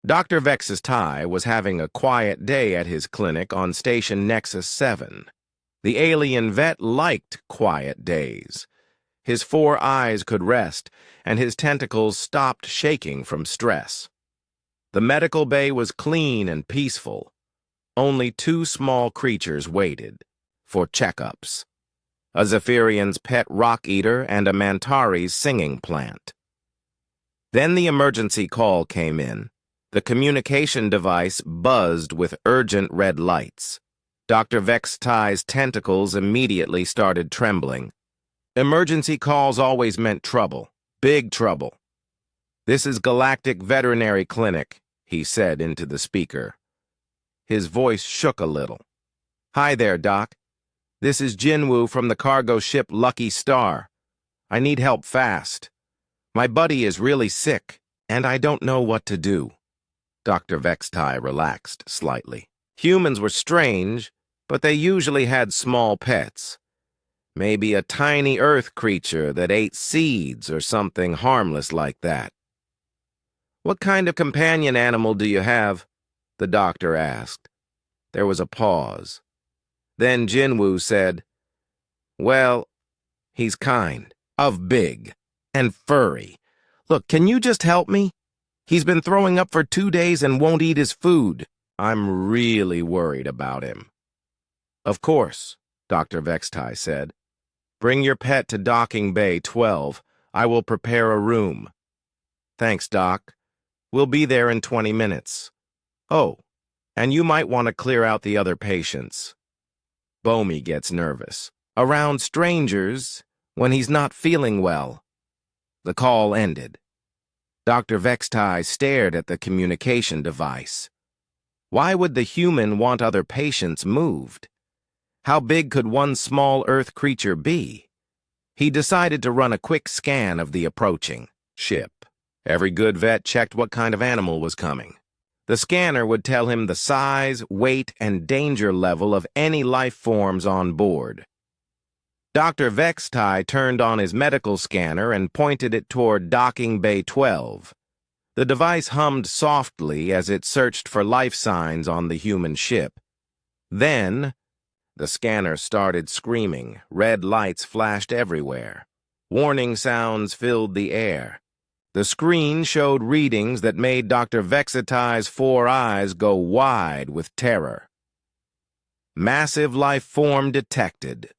Dr. Vex's Tie was having a quiet day at his clinic on Station Nexus 7. The alien vet liked quiet days. His 4 eyes could rest, and his tentacles stopped shaking from stress. The medical bay was clean and peaceful. Only 2 small creatures waited for checkups: a Zephyrian's pet rock-eater and a Mantari's singing plant. Then the emergency call came in. The communication device buzzed with urgent red lights. Dr. Vextie's tentacles immediately started trembling. Emergency calls always meant trouble, big trouble. "This is Galactic Veterinary Clinic," he said into the speaker. His voice shook a little. "Hi there, Doc. This is Jinwoo from the cargo ship Lucky Star. I need help fast. My buddy is really sick, and I don't know what to do." Dr. Vextie relaxed slightly. Humans were strange, but they usually had small pets. Maybe a tiny earth creature that ate seeds or something harmless like that. "What kind of companion animal do you have?" the doctor asked. There was a pause. Then Jinwoo said, "Well, he's kind of big and furry. Look, can you just help me? He's been throwing up for 2 days and won't eat his food. I'm really worried about him." "Of course," Dr. Vextie said. "Bring your pet to Docking Bay 12. I will prepare a room." "Thanks, Doc. We'll be there in 20 minutes. Oh, and you might want to clear out the other patients." Bomi gets nervous around strangers when he's not feeling well. The call ended. Dr. Vextie stared at the communication device. Why would the human want other patients moved? How big could one small Earth creature be? He decided to run a quick scan of the approaching ship. Every good vet checked what kind of animal was coming. The scanner would tell him the size, weight, and danger level of any life forms on board. Dr. Vextie turned on his medical scanner and pointed it toward Docking Bay 12. The device hummed softly as it searched for life signs on the human ship. Then, the scanner started screaming. Red lights flashed everywhere. Warning sounds filled the air. The screen showed readings that made Dr. Vexitie's 4 eyes go wide with terror. Massive life form detected.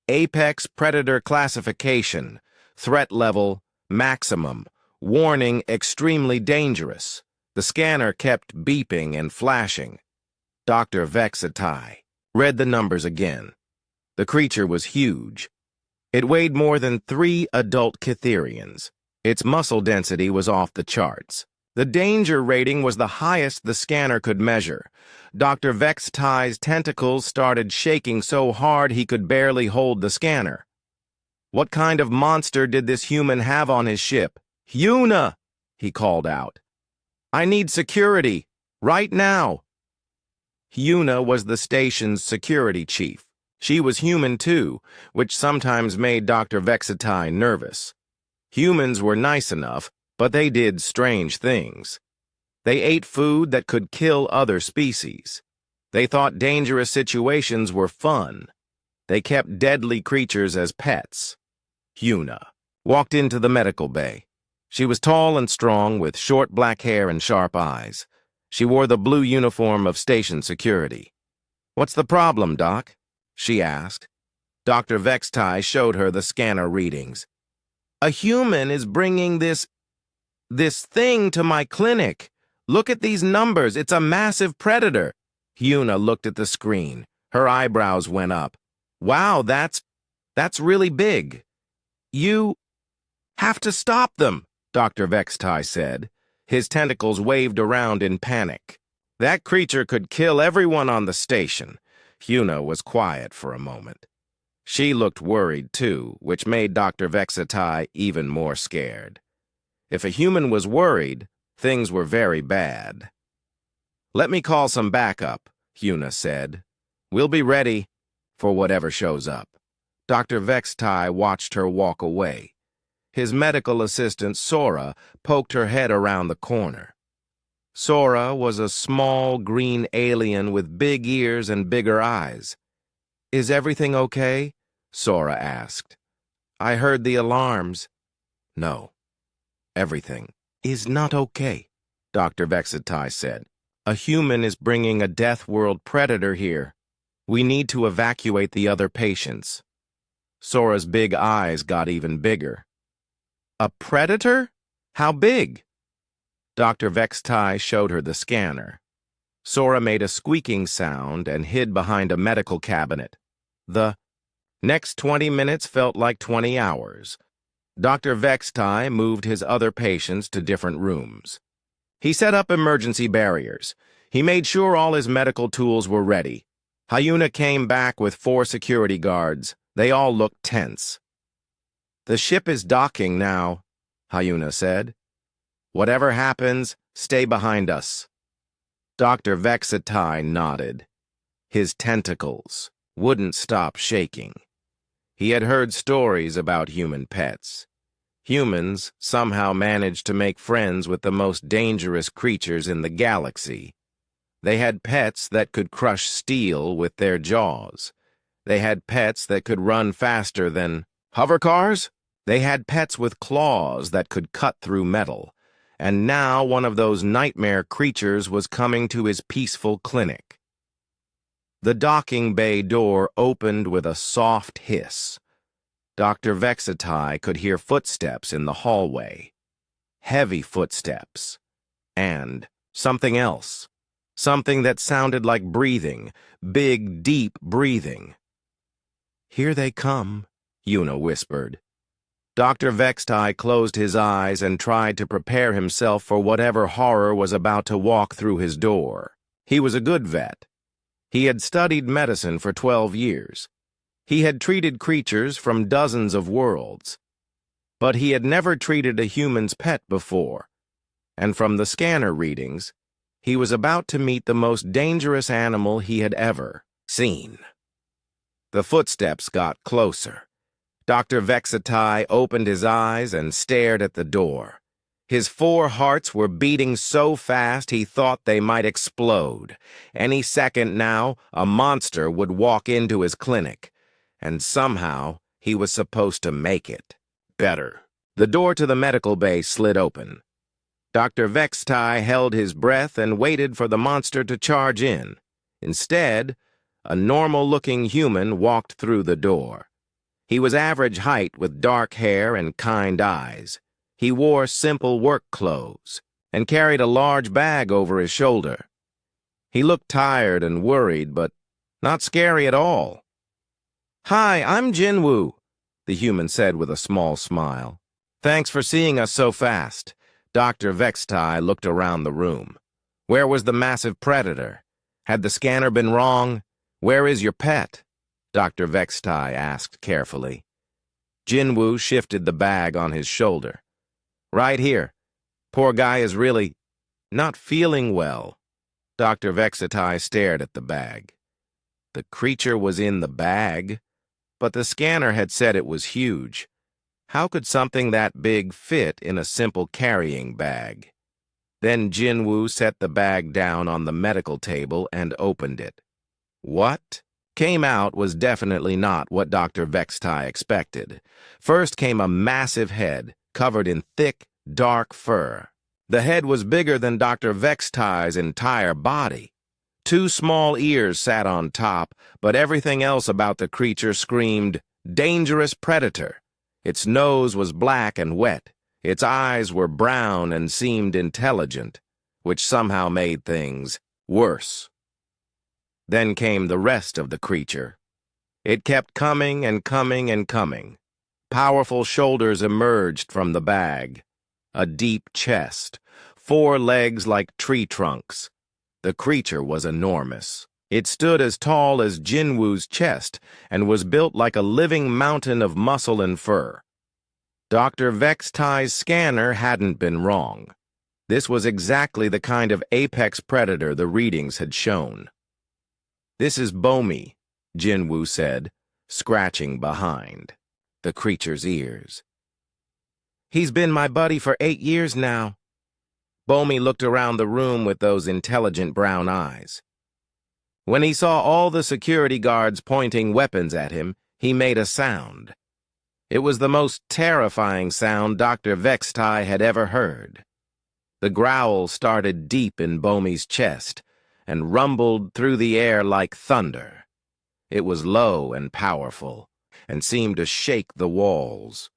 Apex predator classification. Threat level maximum. Warning extremely dangerous. The scanner kept beeping and flashing. Dr. Vexitie read the numbers again. The creature was huge. It weighed more than 3 adult Cytherians. Its muscle density was off the charts. The danger rating was the highest the scanner could measure. Dr. Vextie's tentacles started shaking so hard he could barely hold the scanner. What kind of monster did this human have on his ship? "Yuna!" he called out. "I need security, right now." Yuna was the station's security chief. She was human too, which sometimes made Dr. Vexitie nervous. Humans were nice enough, but they did strange things. They ate food that could kill other species. They thought dangerous situations were fun. They kept deadly creatures as pets. Yuna walked into the medical bay. She was tall and strong, with short black hair and sharp eyes. She wore the blue uniform of station security. "What's the problem, Doc?" she asked. Dr. Vextie showed her the scanner readings. "A human is bringing this thing to my clinic. Look at these numbers. It's a massive predator." Yuna looked at the screen. Her eyebrows went up. "Wow, that's really big. You have to stop them," Dr. Vextie said. His tentacles waved around in panic. "That creature could kill everyone on the station." Yuna was quiet for a moment. She looked worried, too, which made Dr. Vexitie even more scared. If a human was worried, things were very bad. "Let me call some backup," Yuna said. "We'll be ready for whatever shows up." Dr. Vextie watched her walk away. His medical assistant, Sora, poked her head around the corner. Sora was a small green alien with big ears and bigger eyes. "Is everything okay?" Sora asked. "I heard the alarms." "No, everything is not okay," Dr. Vexatai said. "A human is bringing a Death World predator here. We need to evacuate the other patients." Sora's big eyes got even bigger. "A predator? How big?" Dr. Vextai showed her the scanner. Sora made a squeaking sound and hid behind a medical cabinet. The next 20 minutes felt like 20 hours. Dr. Vextai moved his other patients to different rooms. He set up emergency barriers. He made sure all his medical tools were ready. Hyuna came back with 4 security guards. They all looked tense. "The ship is docking now," Hyuna said. "Whatever happens, stay behind us." Dr. Vexatai nodded. His tentacles wouldn't stop shaking. He had heard stories about human pets. Humans somehow managed to make friends with the most dangerous creatures in the galaxy. They had pets that could crush steel with their jaws. They had pets that could run faster than hovercars. They had pets with claws that could cut through metal. And now one of those nightmare creatures was coming to his peaceful clinic. The docking bay door opened with a soft hiss. Dr. Vexatai could hear footsteps in the hallway. Heavy footsteps. And something else. Something that sounded like breathing. Big, deep breathing. "Here they come," Yuna whispered. Dr. Vextai closed his eyes and tried to prepare himself for whatever horror was about to walk through his door. He was a good vet. He had studied medicine for 12 years. He had treated creatures from dozens of worlds. But he had never treated a human's pet before. And from the scanner readings, he was about to meet the most dangerous animal he had ever seen. The footsteps got closer. Dr. Vexatai opened his eyes and stared at the door. His 4 hearts were beating so fast he thought they might explode. Any second now, a monster would walk into his clinic. And somehow, he was supposed to make it better. The door to the medical bay slid open. Dr. Vextai held his breath and waited for the monster to charge in. Instead, a normal-looking human walked through the door. He was average height with dark hair and kind eyes. He wore simple work clothes and carried a large bag over his shoulder. He looked tired and worried, but not scary at all. "Hi, I'm Jinwoo," the human said with a small smile. "Thanks for seeing us so fast." Dr. Vextai looked around the room. "Where was the massive predator? Had the scanner been wrong? Where is your pet?" Dr. Vextai asked carefully. Jinwoo shifted the bag on his shoulder. "Right here. Poor guy is really not feeling well." Dr. Vexatai stared at the bag. The creature was in the bag, but the scanner had said it was huge. How could something that big fit in a simple carrying bag? Then Jinwoo set the bag down on the medical table and opened it. What came out was definitely not what Dr. Vextai expected. First came a massive head, covered in thick, dark fur. The head was bigger than Dr. Vextai's entire body. 2 small ears sat on top, but everything else about the creature screamed, "Dangerous predator." Its nose was black and wet. Its eyes were brown and seemed intelligent, which somehow made things worse. Then came the rest of the creature. It kept coming and coming and coming. Powerful shoulders emerged from the bag. A deep chest. 4 legs like tree trunks. The creature was enormous. It stood as tall as Jinwoo's chest and was built like a living mountain of muscle and fur. Dr. Vextai's scanner hadn't been wrong. This was exactly the kind of apex predator the readings had shown. "This is Bomi," Jinwoo said, scratching behind the creature's ears. "He's been my buddy for 8 years now." Bomi looked around the room with those intelligent brown eyes. When he saw all the security guards pointing weapons at him, he made a sound. It was the most terrifying sound Dr. Vextai had ever heard. The growl started deep in Bomi's chest and rumbled through the air like thunder. It was low and powerful, and seemed to shake the walls.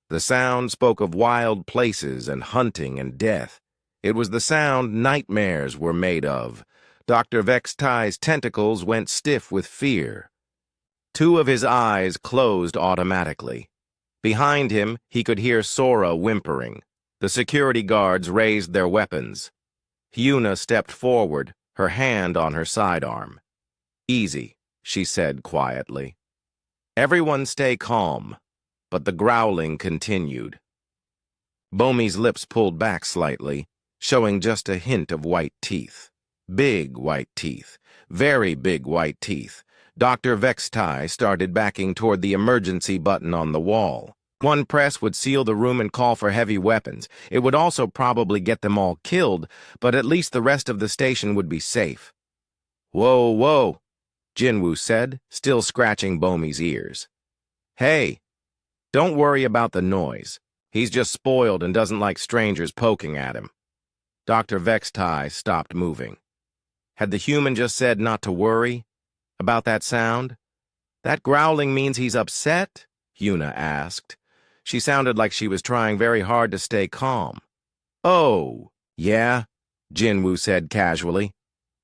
The sound spoke of wild places and hunting and death. It was the sound nightmares were made of. Dr. Vextai's tentacles went stiff with fear. Two of his eyes closed automatically. Behind him, he could hear Sora whimpering. The security guards raised their weapons. Hyuna stepped forward, her hand on her sidearm. "Easy," she said quietly. Everyone stay calm, but the growling continued. Bomi's lips pulled back slightly, showing just a hint of white teeth. Big white teeth. Very big white teeth. Dr. Vextai started backing toward the emergency button on the wall. One press would seal the room and call for heavy weapons. It would also probably get them all killed, but at least the rest of the station would be safe. "Whoa, whoa," Jinwoo said, still scratching Bomi's ears. "Hey, don't worry about the noise. He's just spoiled and doesn't like strangers poking at him." Dr. Vextai stopped moving. Had the human just said not to worry about that sound? "That growling means he's upset?" Hyuna asked. She sounded like she was trying very hard to stay calm. "Oh, yeah," Jinwoo said casually.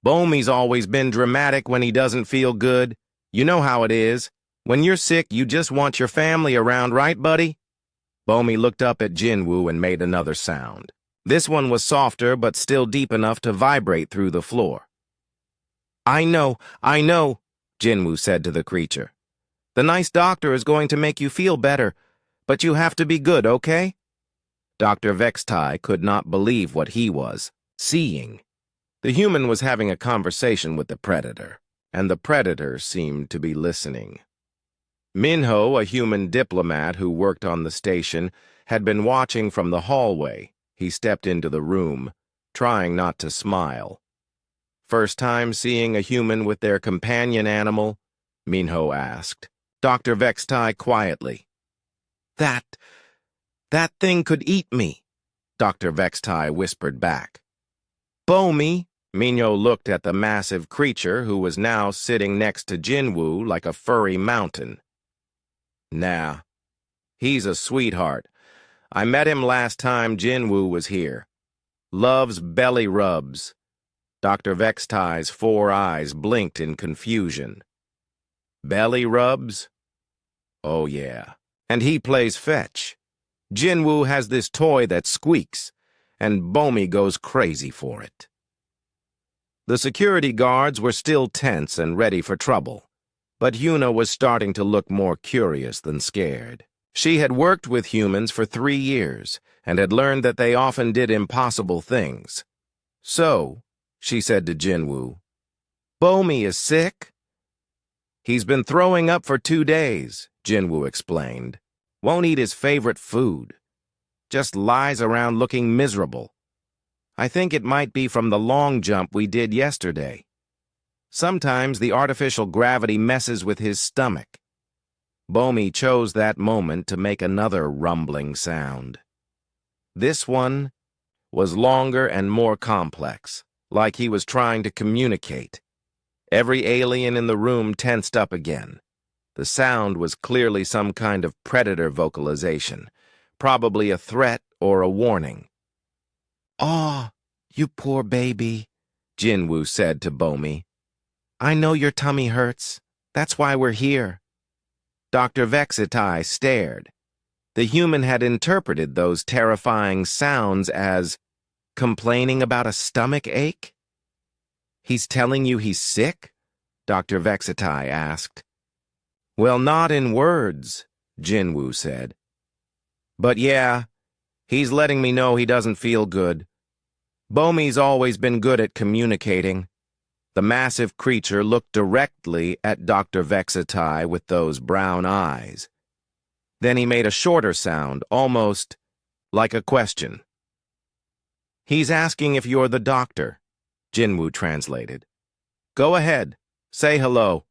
"Bomi's always been dramatic when he doesn't feel good. You know how it is. When you're sick, you just want your family around, right, buddy?" Bomi looked up at Jinwoo and made another sound. This one was softer but still deep enough to vibrate through the floor. I know, Jinwoo said to the creature. "The nice doctor is going to make you feel better, but you have to be good, okay?" Dr. Vextai could not believe what he was seeing. The human was having a conversation with the predator, and the predator seemed to be listening. Minho, a human diplomat who worked on the station, had been watching from the hallway. He stepped into the room, trying not to smile. "First time seeing a human with their companion animal?" Minho asked. Dr. Vextai quietly. That thing could eat me," Dr. Vextai whispered back. "Bomi," Minho looked at the massive creature who was now sitting next to Jinwoo like a furry mountain. "Nah, he's a sweetheart. I met him last time Jinwoo was here. Loves belly rubs." Dr. Vextai's 4 eyes blinked in confusion. "Belly rubs? Oh yeah. And he plays fetch. Jinwoo has this toy that squeaks, and Bomi goes crazy for it." The security guards were still tense and ready for trouble, but Hyuna was starting to look more curious than scared. She had worked with humans for 3 years and had learned that they often did impossible things. "So," she said to Jinwoo, "Bomi is sick?" "He's been throwing up for 2 days, Jinwoo explained. "Won't eat his favorite food. Just lies around looking miserable. I think it might be from the long jump we did yesterday. Sometimes the artificial gravity messes with his stomach." Bomi chose that moment to make another rumbling sound. This one was longer and more complex, like he was trying to communicate. Every alien in the room tensed up again. The sound was clearly some kind of predator vocalization, probably a threat or a warning. "Aw, you poor baby," Jinwoo said to Bomi. "I know your tummy hurts. That's why we're here." Dr. Vextai stared. The human had interpreted those terrifying sounds as complaining about a stomach ache. "He's telling you he's sick?" Dr. Vextai asked. "Well, not in words," Jinwoo said. "But yeah, he's letting me know he doesn't feel good. Bomi's always been good at communicating." The massive creature looked directly at Dr. Vextai with those brown eyes. Then he made a shorter sound, almost like a question. He's asking if you're the doctor, Jinwoo translated. Go ahead, say hello.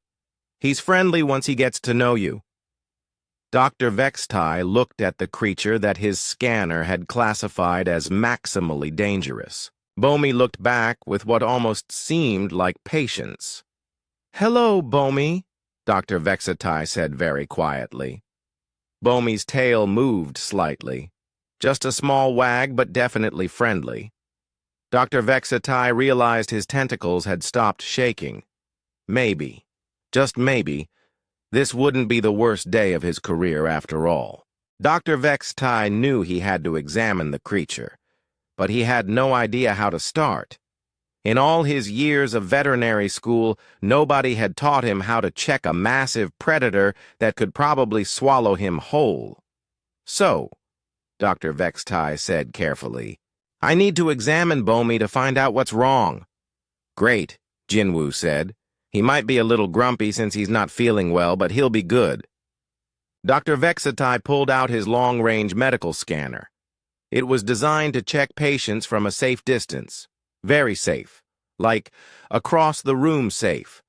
He's friendly once he gets to know you. Dr. Vextai looked at the creature that his scanner had classified as maximally dangerous. Bomi looked back with what almost seemed like patience. Hello, Bomi, Dr. Vextai said very quietly. Bomi's tail moved slightly. Just a small wag, but definitely friendly. Dr. Vextai realized his tentacles had stopped shaking. Maybe, just maybe, this wouldn't be the worst day of his career after all. Dr. Vextai knew he had to examine the creature, but he had no idea how to start. In all his years of veterinary school, nobody had taught him how to check a massive predator that could probably swallow him whole. So, Dr. Vextai said carefully, I need to examine Bomi to find out what's wrong. Great, Jinwoo said. He might be a little grumpy since he's not feeling well, but he'll be good. Dr. Vextai pulled out his long-range medical scanner. It was designed to check patients from a safe distance. Very safe. Like across-the-room safe.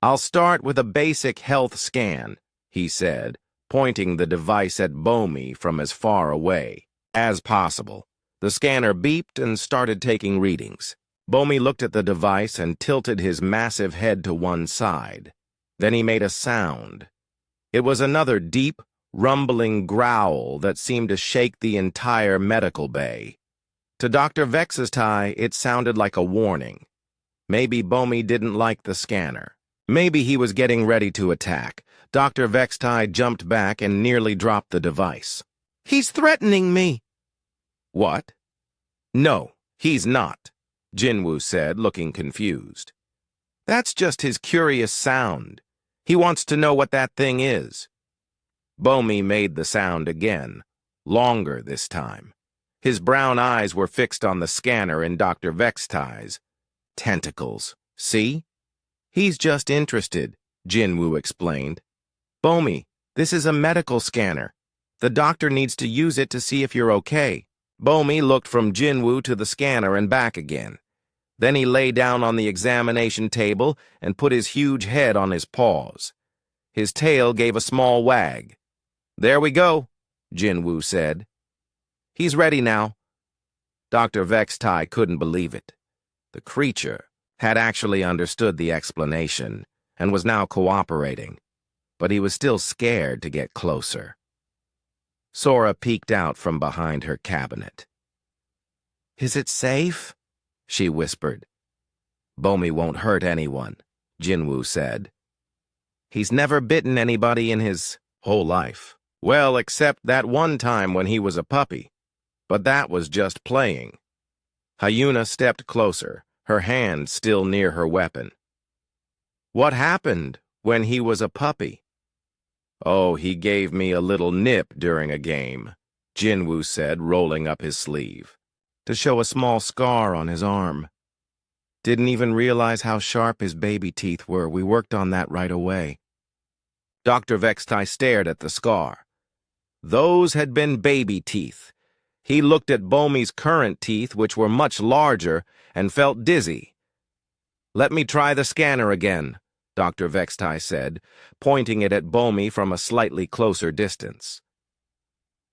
I'll start with a basic health scan, he said, pointing the device at Bomi from as far away as possible. The scanner beeped and started taking readings. Bomi looked at the device and tilted his massive head to one side. Then he made a sound. It was another deep, rumbling growl that seemed to shake the entire medical bay. To Dr. Vextai, it sounded like a warning. Maybe Bomi didn't like the scanner. Maybe he was getting ready to attack. Dr. Vextai jumped back and nearly dropped the device. He's threatening me. What? No, he's not, Jinwoo said, looking confused. That's just his curious sound. He wants to know what that thing is. Bomi made the sound again, longer this time. His brown eyes were fixed on the scanner in Dr. Vextai's. Tentacles, see? He's just interested, Jinwoo explained. Bomi, this is a medical scanner. The doctor needs to use it to see if you're okay. Bomi looked from Jinwoo to the scanner and back again. Then he lay down on the examination table and put his huge head on his paws. His tail gave a small wag. There we go, Jinwoo said. He's ready now. Dr. Vextai couldn't believe it. The creature had actually understood the explanation and was now cooperating, but he was still scared to get closer. Sora peeked out from behind her cabinet. Is it safe? She whispered. Bomi won't hurt anyone, Jinwoo said. He's never bitten anybody in his whole life. Well, except that one time when he was a puppy. But that was just playing. Hyuna stepped closer, her hand still near her weapon. What happened when he was a puppy? Oh, he gave me a little nip during a game, Jinwoo said, rolling up his sleeve, to show a small scar on his arm. Didn't even realize how sharp his baby teeth were. We worked on that right away. Dr. Vextai stared at the scar. Those had been baby teeth. He looked at Bomi's current teeth, which were much larger, and felt dizzy. Let me try the scanner again, Dr. Vextai said, pointing it at Bomi from a slightly closer distance.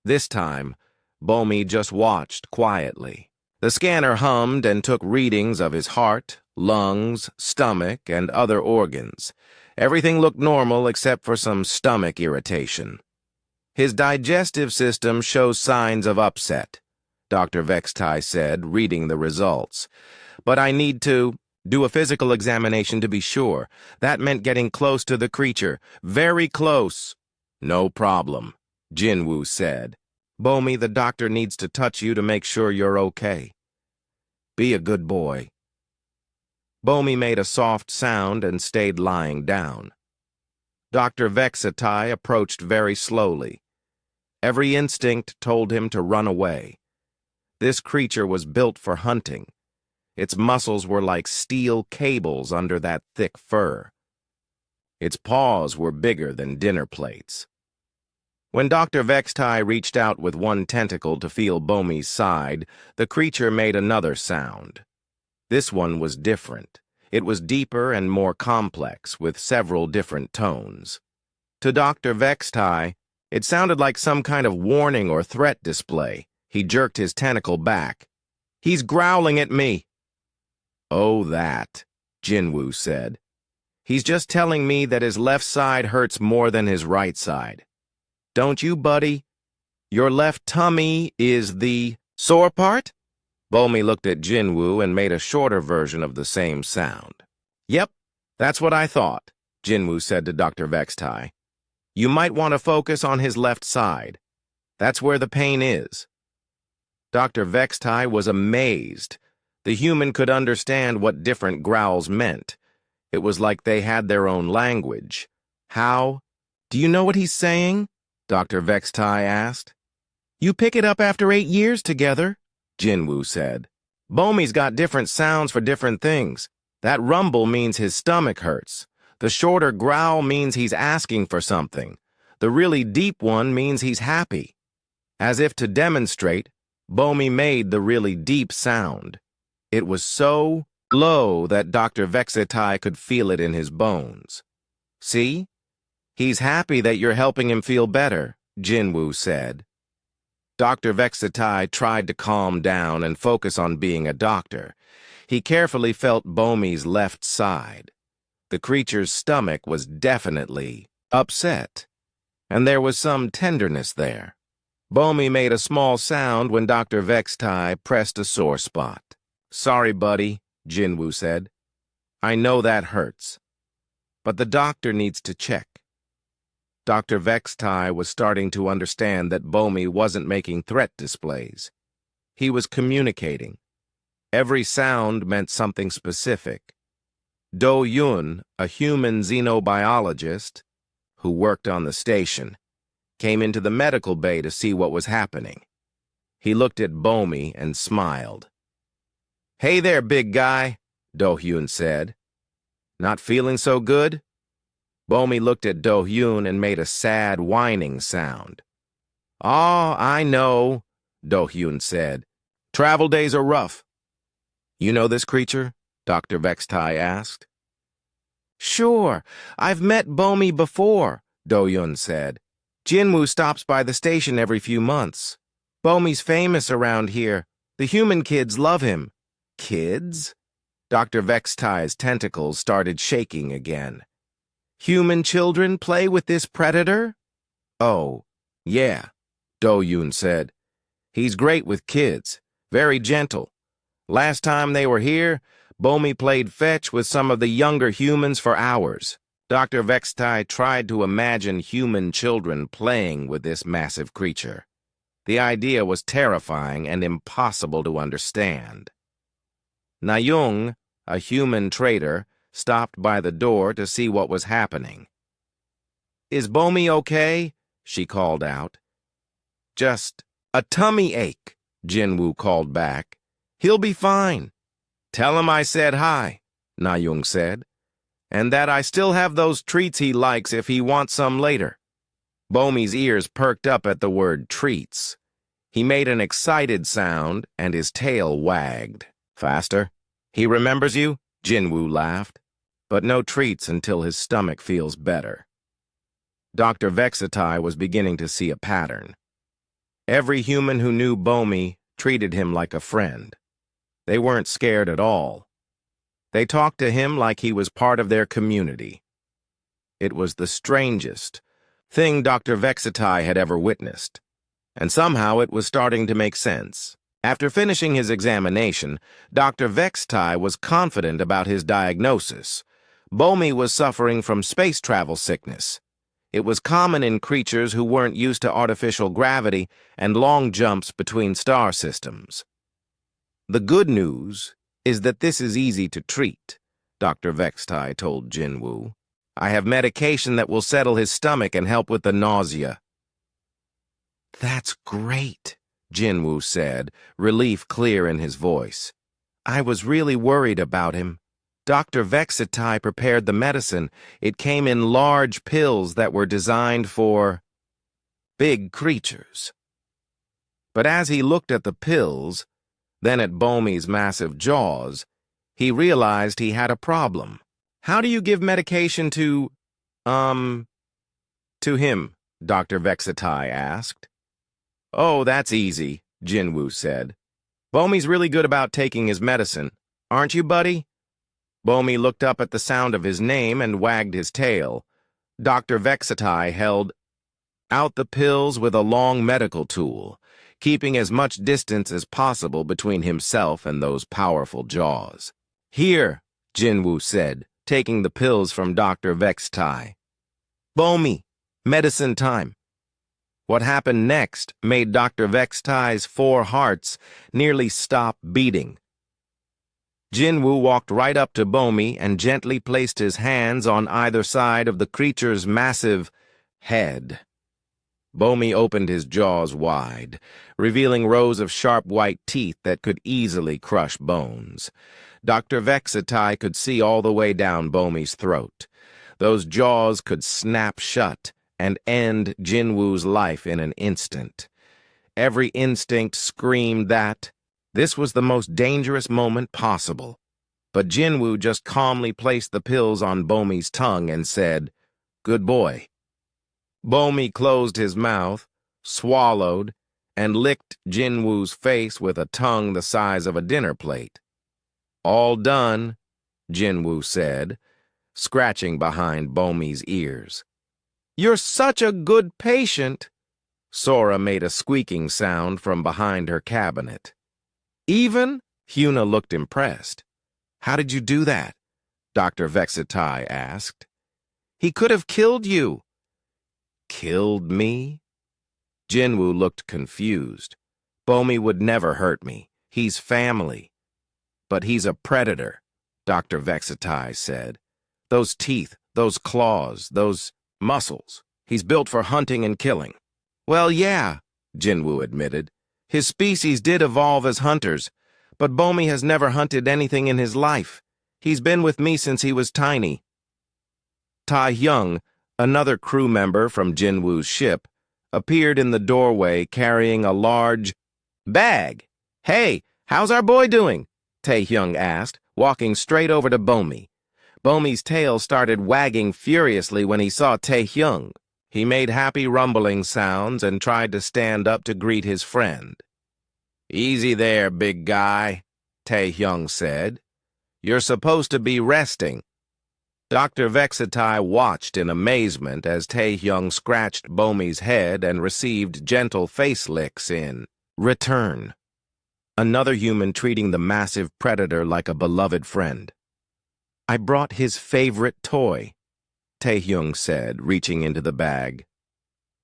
This time, Bomi just watched quietly. The scanner hummed and took readings of his heart, lungs, stomach, and other organs. Everything looked normal except for some stomach irritation. His digestive system shows signs of upset, Dr. Vextai said, reading the results. But I need to do a physical examination to be sure. That meant getting close to the creature. Very close. No problem, Jinwoo said. Bomi, the doctor needs to touch you to make sure you're okay. Be a good boy. Bomi made a soft sound and stayed lying down. Dr. Vextai approached very slowly. Every instinct told him to run away. This creature was built for hunting. Its muscles were like steel cables under that thick fur. Its paws were bigger than dinner plates. When Dr. Vextai reached out with one tentacle to feel Bomy's side, the creature made another sound. This one was different. It was deeper and more complex, with several different tones. To Dr. Vextai, it sounded like some kind of warning or threat display. He jerked his tentacle back. "He's growling at me." "Oh, that," Jinwoo said. "He's just telling me that his left side hurts more than his right side. Don't you, buddy? Your left tummy is the sore part?" Bomi looked at Jinwoo and made a shorter version of the same sound. "Yep, that's what I thought," Jinwoo said to Dr. Vextai. "You might want to focus on his left side. That's where the pain is." Dr. Vextai was amazed. The human could understand what different growls meant. It was like they had their own language. "How? Do you know what he's saying?" Dr. Vextai asked. "You pick it up after 8 years together," Jinwoo said. "Bomy's got different sounds for different things. That rumble means his stomach hurts. The shorter growl means he's asking for something. The really deep one means he's happy." As if to demonstrate, Bomi made the really deep sound. It was so low that Dr. Vextai could feel it in his bones. "See? He's happy that you're helping him feel better," Jinwoo said. Dr. Vextai tried to calm down and focus on being a doctor. He carefully felt Bomy's left side. The creature's stomach was definitely upset, and there was some tenderness there. Bomi made a small sound when Dr. Vextai pressed a sore spot. "Sorry, buddy," Jinwoo said. "I know that hurts. But the doctor needs to check." Dr. Vextai was starting to understand that Bomi wasn't making threat displays. He was communicating. Every sound meant something specific. Do Yun, a human xenobiologist who worked on the station, came into the medical bay to see what was happening. He looked at Bomi and smiled. "Hey there, big guy," Do-hyun said. "Not feeling so good?" Bomi looked at Do-hyun and made a sad, whining sound. "Oh, I know," Do-hyun said. "Travel days are rough." "You know this creature?" Dr. Vextai asked. "Sure, I've met Bomi before," Do-hyun said. "Jinwoo stops by the station every few months. Bomi's famous around here. The human kids love him." "Kids?" Dr. Vextai's tentacles started shaking again. "Human children play with this predator?" "Oh, yeah," Do-hyun said. "He's great with kids, very gentle. Last time they were here, Bomi played fetch with some of the younger humans for hours." Dr. Vextai tried to imagine human children playing with this massive creature. The idea was terrifying and impossible to understand. Nayung, a human trader, stopped by the door to see what was happening. "Is Bomi okay?" she called out. "Just a tummy ache," Jinwoo called back. "He'll be fine." "Tell him I said hi," Nayung said, "and that I still have those treats he likes if he wants some later." Bomi's ears perked up at the word treats. He made an excited sound, and his tail wagged. "Faster? He remembers you?" Jinwoo laughed. "But no treats until his stomach feels better." Dr. Vextai was beginning to see a pattern. Every human who knew Bomi treated him like a friend. They weren't scared at all. They talked to him like he was part of their community. It was the strangest thing Dr. Vextai had ever witnessed, and somehow it was starting to make sense. After finishing his examination, Dr. Vextai was confident about his diagnosis. Bomi was suffering from space travel sickness. It was common in creatures who weren't used to artificial gravity and long jumps between star systems. "The good news is that this is easy to treat," Dr. Vextai told Jinwoo. "I have medication that will settle his stomach and help with the nausea." "That's great," Jinwoo said, relief clear in his voice. "I was really worried about him. Dr. Vextai prepared the medicine. It came in large pills that were designed for big creatures. But as he looked at the pills, then at Bomy's massive jaws, he realized he had a problem. How do you give medication to him? Dr. Vexatai asked. Oh, that's easy, Jinwoo said. Bomy's really good about taking his medicine. Aren't you, buddy? Bomy looked up at the sound of his name and wagged his tail. Dr. Vexatai held out the pills with a long medical tool, keeping as much distance as possible between himself and those powerful jaws. Here, Jinwoo said, taking the pills from Dr. Vexatai. Bomy, medicine time. What happened next made Dr. Vexatai's 4 hearts nearly stop beating. Jinwoo walked right up to Bomy and gently placed his hands on either side of the creature's massive head. Bomy opened his jaws wide, revealing rows of sharp white teeth that could easily crush bones. Dr. Vexatai could see all the way down Bomy's throat. Those jaws could snap shut and end Jinwoo's life in an instant. Every instinct screamed that this was the most dangerous moment possible. But Jinwoo just calmly placed the pills on Bomy's tongue and said, "Good boy." Bomy closed his mouth, swallowed, and licked Jinwoo's face with a tongue the size of a dinner plate. All done, Jinwoo said, scratching behind Bomy's ears. You're such a good patient. Sora made a squeaking sound from behind her cabinet. Even? Hyuna looked impressed. How did you do that? Dr. Vexatai asked. He could have killed you. Killed me? Jinwoo looked confused. Bomy would never hurt me. He's family. But he's a predator, Dr. Vexatai said. Those teeth, those claws, those muscles. He's built for hunting and killing. Well, yeah, Jinwoo admitted. His species did evolve as hunters, but Bomy has never hunted anything in his life. He's been with me since he was tiny. Tae-hyung, another crew member from Jinwoo's ship, appeared in the doorway carrying a large bag. Hey, how's our boy doing? Tae-hyung asked, walking straight over to Bomy. Bomy's tail started wagging furiously when he saw Tae-hyung. He made happy rumbling sounds and tried to stand up to greet his friend. Easy there, big guy, Tae-hyung said. You're supposed to be resting. Dr. Vexatai watched in amazement as Tae-hyung scratched Bomy's head and received gentle face licks in return. Another human treating the massive predator like a beloved friend. I brought his favorite toy, Tae-hyung said, reaching into the bag.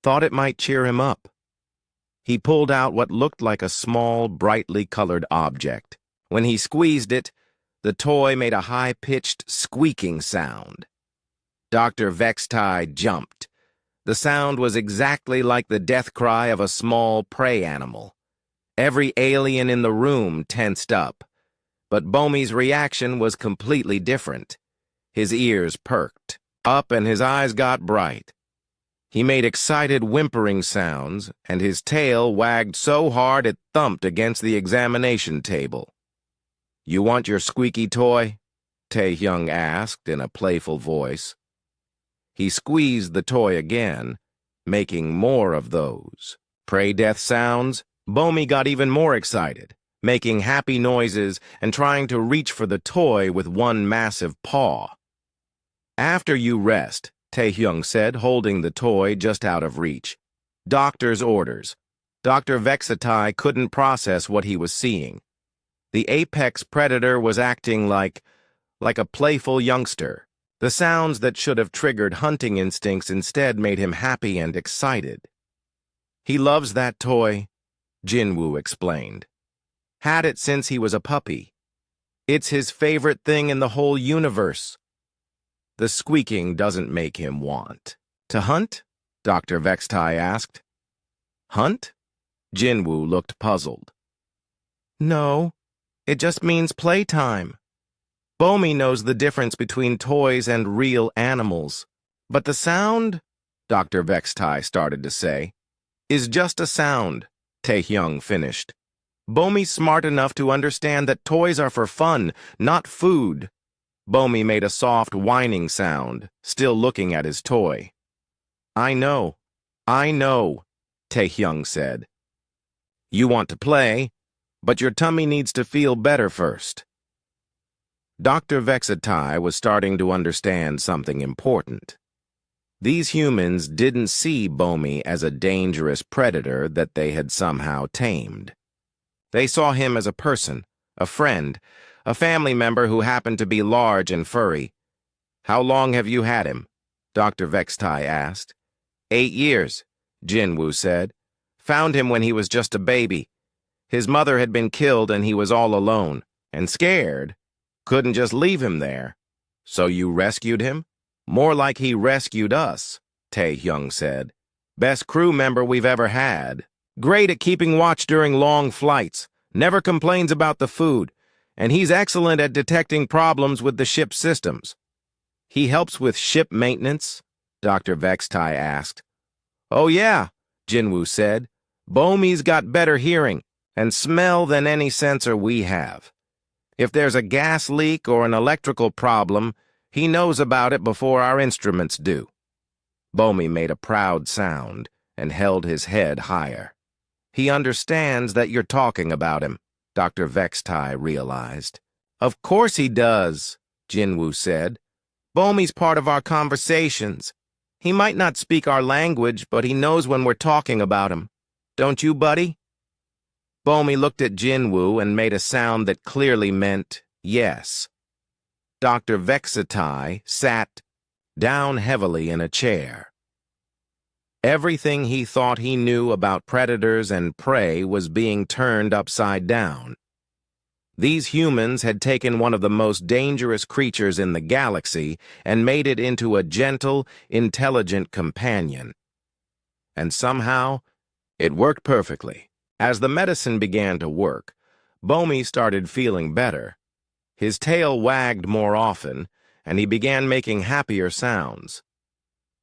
Thought it might cheer him up. He pulled out what looked like a small, brightly colored object. When he squeezed it, the toy made a high-pitched squeaking sound. Dr. Vexatai jumped. The sound was exactly like the death cry of a small prey animal. Every alien in the room tensed up. But Bomy's reaction was completely different. His ears perked up and his eyes got bright. He made excited whimpering sounds, and his tail wagged so hard it thumped against the examination table. You want your squeaky toy? Tae-hyung asked in a playful voice. He squeezed the toy again, making more of those. Prey death sounds? Bomy got even more excited, making happy noises and trying to reach for the toy with one massive paw. After you rest, Tae-hyung said, holding the toy just out of reach. Doctor's orders. Dr. Vexatai couldn't process what he was seeing. The apex predator was acting like a playful youngster. The sounds that should have triggered hunting instincts instead made him happy and excited. He loves that toy, Jinwoo explained. Had it since he was a puppy. It's his favorite thing in the whole universe. The squeaking doesn't make him want. To hunt? Dr. Vexatai asked. Hunt? Jinwoo looked puzzled. No, it just means playtime. Bomy knows the difference between toys and real animals. But the sound? Dr. Vexatai started to say. is just a sound, Taehyung finished. Bomi's smart enough to understand that toys are for fun, not food. Bomi made a soft whining sound, still looking at his toy. I know, Taehyung said. You want to play, but your tummy needs to feel better first. Dr. Vexatai was starting to understand something important. These humans didn't see Bomi as a dangerous predator that they had somehow tamed. They saw him as a person, a friend, a family member who happened to be large and furry. How long have you had him? Dr. Vextai asked. 8 years, Jinwoo said. Found him when he was just a baby. His mother had been killed and he was all alone, and scared. Couldn't just leave him there. So you rescued him? More like he rescued us, Taehyung said. Best crew member we've ever had. Great at keeping watch during long flights. Never complains about the food. And he's excellent at detecting problems with the ship's systems. He helps with ship maintenance? Dr. Vextai asked. Oh yeah, Jinwoo said. Bomi's got better hearing and smell than any sensor we have. If there's a gas leak or an electrical problem, he knows about it before our instruments do. Bomi made a proud sound and held his head higher. He understands that you're talking about him, Dr. Vextai realized. Of course he does, Jinwoo said. Bomi's part of our conversations. He might not speak our language, but he knows when we're talking about him. Don't you, buddy? Bomi looked at Jinwoo and made a sound that clearly meant yes. Dr. Vexatai sat down heavily in a chair. Everything he thought he knew about predators and prey was being turned upside down. These humans had taken one of the most dangerous creatures in the galaxy and made it into a gentle, intelligent companion. And somehow, it worked perfectly. As the medicine began to work, Bomi started feeling better. His tail wagged more often, and he began making happier sounds.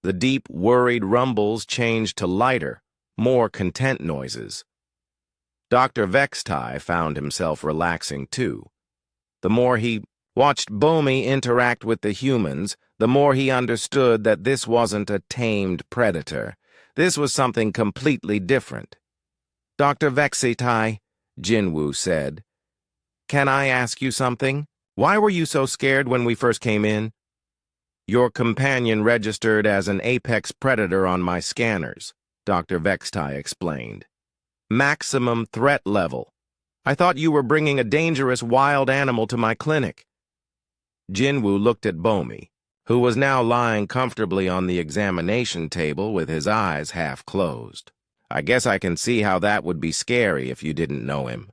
The deep, worried rumbles changed to lighter, more content noises. Dr. Vextai found himself relaxing too. The more he watched Bomi interact with the humans, the more he understood that this wasn't a tamed predator. This was something completely different. Dr. Vexatai, Jinwoo said, can I ask you something? Why were you so scared when we first came in? Your companion registered as an apex predator on my scanners, Dr. Vextai explained. Maximum threat level. I thought you were bringing a dangerous wild animal to my clinic. Jinwoo looked at Bomi, who was now lying comfortably on the examination table with his eyes half closed. I guess I can see how that would be scary if you didn't know him.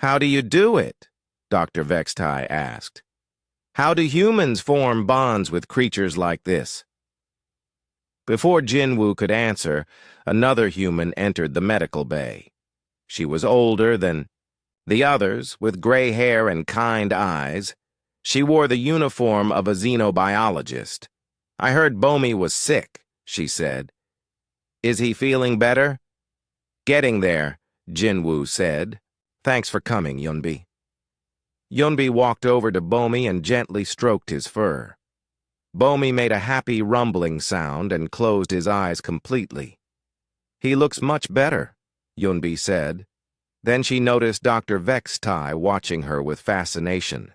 How do you do it? Dr. Vextai asked. How do humans form bonds with creatures like this? Before Jinwoo could answer, another human entered the medical bay. She was older than the others, with gray hair and kind eyes. She wore the uniform of a xenobiologist. I heard Bomi was sick, she said. Is he feeling better? Getting there, Jinwoo said. Thanks for coming, Yunbi. Yunbi walked over to Bomi and gently stroked his fur. Bomi made a happy rumbling sound and closed his eyes completely. He looks much better, Yunbi said. Then she noticed Dr. Vextai watching her with fascination.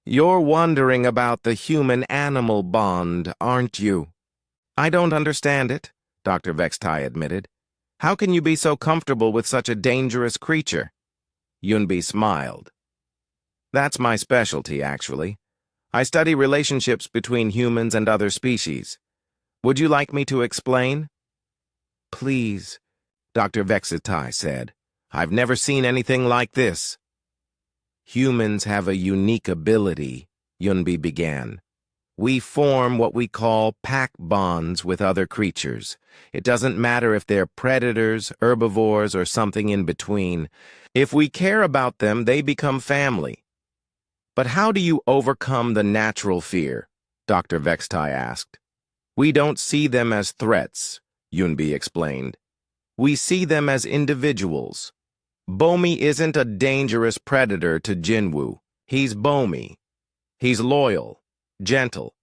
You're wondering about the human-animal bond, aren't you? I don't understand it, Dr. Vextai admitted. How can you be so comfortable with such a dangerous creature? Yunbi smiled. That's my specialty, actually. I study relationships between humans and other species. Would you like me to explain? Please, Dr. Vexatai said. I've never seen anything like this. Humans have a unique ability, Yunbi began. We form what we call pack bonds with other creatures. It doesn't matter if they're predators, herbivores, or something in between. If we care about them, they become family. But how do you overcome the natural fear? Dr. Vextai asked. We don't see them as threats. Yunbi explained. We see them as individuals. Bomi isn't a dangerous predator to Jinwoo. He's Bomi. He's loyal, gentle,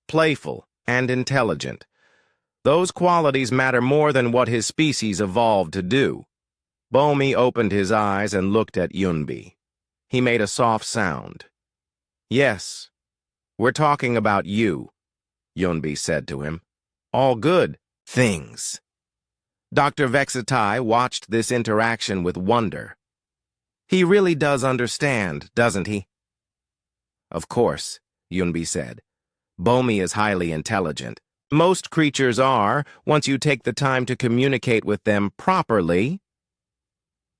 playful, and intelligent. Those qualities matter more than what his species evolved to do. Bomi opened his eyes and looked at Yunbi. He made a soft sound. Yes, we're talking about you, Yunbi said to him. All good things. Dr. Vexatai watched this interaction with wonder. He really does understand, doesn't he? Of course, Yunbi said. Bomi is highly intelligent. Most creatures are, once you take the time to communicate with them properly.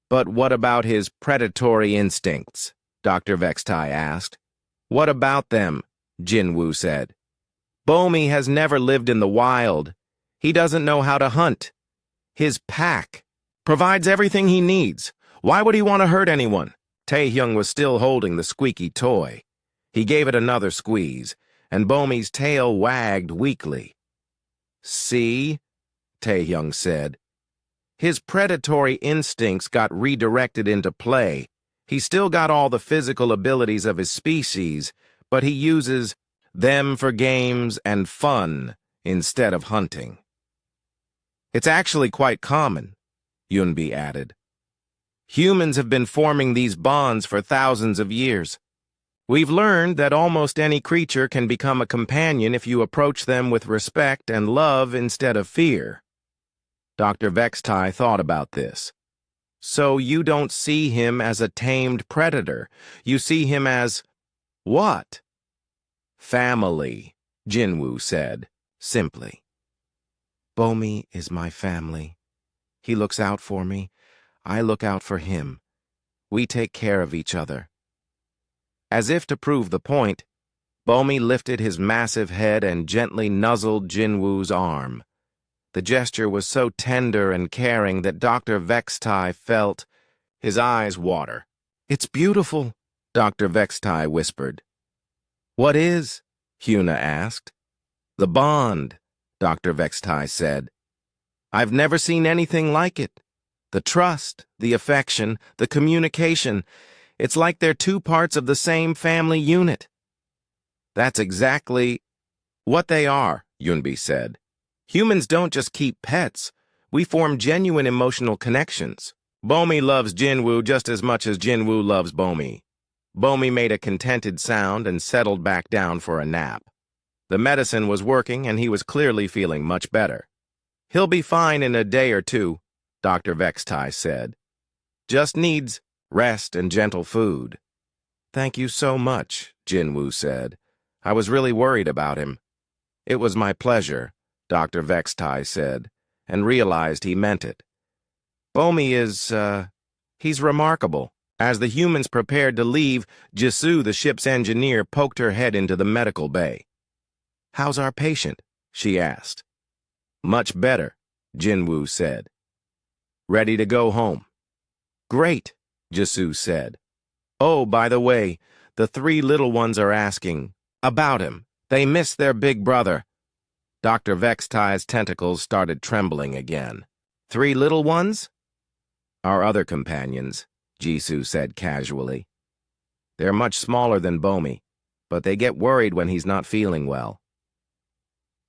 But what about his predatory instincts? Dr. Vextai asked. What about them? Jinwoo said. Bomi has never lived in the wild. He doesn't know how to hunt. His pack provides everything he needs. Why would he want to hurt anyone? Taehyung was still holding the squeaky toy. He gave it another squeeze, and Bomi's tail wagged weakly. See? Taehyung said. His predatory instincts got redirected into play. He's still got all the physical abilities of his species, but he uses them for games and fun instead of hunting. It's actually quite common, Yunbi added. Humans have been forming these bonds for thousands of years. We've learned that almost any creature can become a companion if you approach them with respect and love instead of fear. Dr. Vextai thought about this. So you don't see him as a tamed predator. You see him as what? Family, Jinwoo said, simply. Bomi is my family. He looks out for me. I look out for him. We take care of each other. As if to prove the point, Bomi lifted his massive head and gently nuzzled Jinwoo's arm. The gesture was so tender and caring that Dr. Vextai felt his eyes water. It's beautiful, Dr. Vextai whispered. What is? Hyuna asked. The bond, Dr. Vextai said. I've never seen anything like it. The trust, the affection, the communication. It's like they're two parts of the same family unit. That's exactly what they are, Yunbi said. Humans don't just keep pets. We form genuine emotional connections. Bomi loves Jinwoo just as much as Jinwoo loves Bomi. Bomi made a contented sound and settled back down for a nap. The medicine was working and he was clearly feeling much better. He'll be fine in a day or two, Dr. Vextai said. Just needs rest and gentle food. Thank you so much, Jinwoo said. I was really worried about him. It was my pleasure, Dr. Vextai said, and realized he meant it. Bomi is, he's remarkable. As the humans prepared to leave, Jisoo, the ship's engineer, poked her head into the medical bay. How's our patient? She asked. Much better, Jinwoo said. Ready to go home. Great, Jisoo said. Oh, by the way, the three little ones are asking about him. They miss their big brother. Dr. Vextai's tentacles started trembling again. Three little ones? Our other companions, Jisoo said casually. They're much smaller than Bomi, but they get worried when he's not feeling well.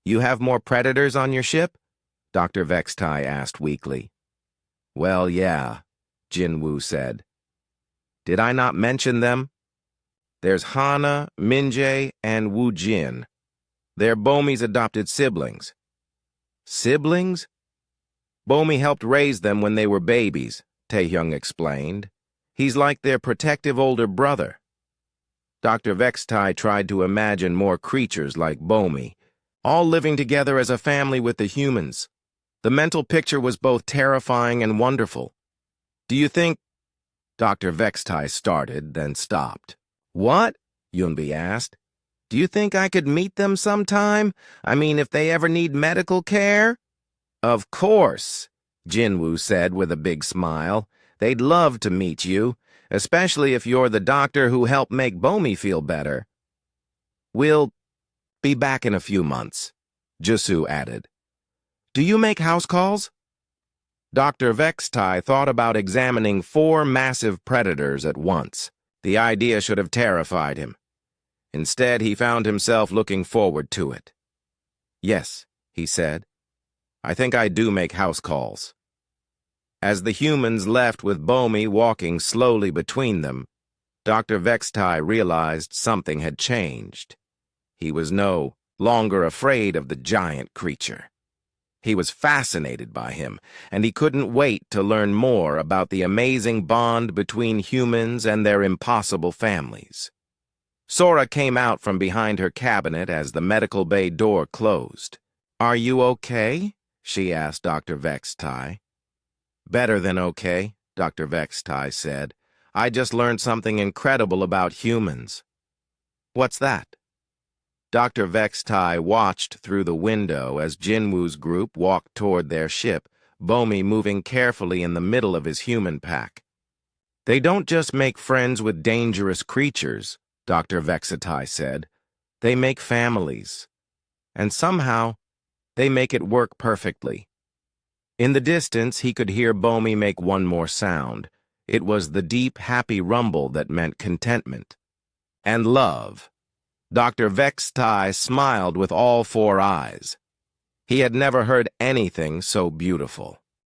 You have more predators on your ship? Dr. Vextai asked weakly. Well, yeah, Jinwoo said. Did I not mention them? There's Hana, Minjae, and Woojin. They're Bomi's adopted siblings. Siblings? Bomi helped raise them when they were babies, Taehyung explained. He's like their protective older brother. Dr. Vextai tried to imagine more creatures like Bomi, all living together as a family with the humans. The mental picture was both terrifying and wonderful. Do you think... Dr. Vextai started, then stopped. What? Yunbi asked. Do you think I could meet them sometime? I mean, if they ever need medical care? Of course, Jinwoo said with a big smile. They'd love to meet you, especially if you're the doctor who helped make Bomi feel better. We'll be back in a few months, Jisoo added. Do you make house calls? Dr. Vextai thought about examining 4 massive predators at once. The idea should have terrified him. Instead, he found himself looking forward to it. Yes, he said. I think I do make house calls. As the humans left with Bomi walking slowly between them, Dr. Vextai realized something had changed. He was no longer afraid of the giant creature. He was fascinated by him, and he couldn't wait to learn more about the amazing bond between humans and their impossible families. Sora came out from behind her cabinet as the medical bay door closed. "Are you okay?" she asked Dr. Vextai. "Better than okay," Dr. Vextai said. "I just learned something incredible about humans." "What's that?" Dr. Vextai watched through the window as Jinwoo's group walked toward their ship, Bomi moving carefully in the middle of his human pack. "They don't just make friends with dangerous creatures," Dr. Vextai said. "They make families. And somehow, they make it work perfectly." In the distance, he could hear Bomi make one more sound. It was the deep, happy rumble that meant contentment. And love. Dr. Vextai smiled with all 4 eyes. He had never heard anything so beautiful.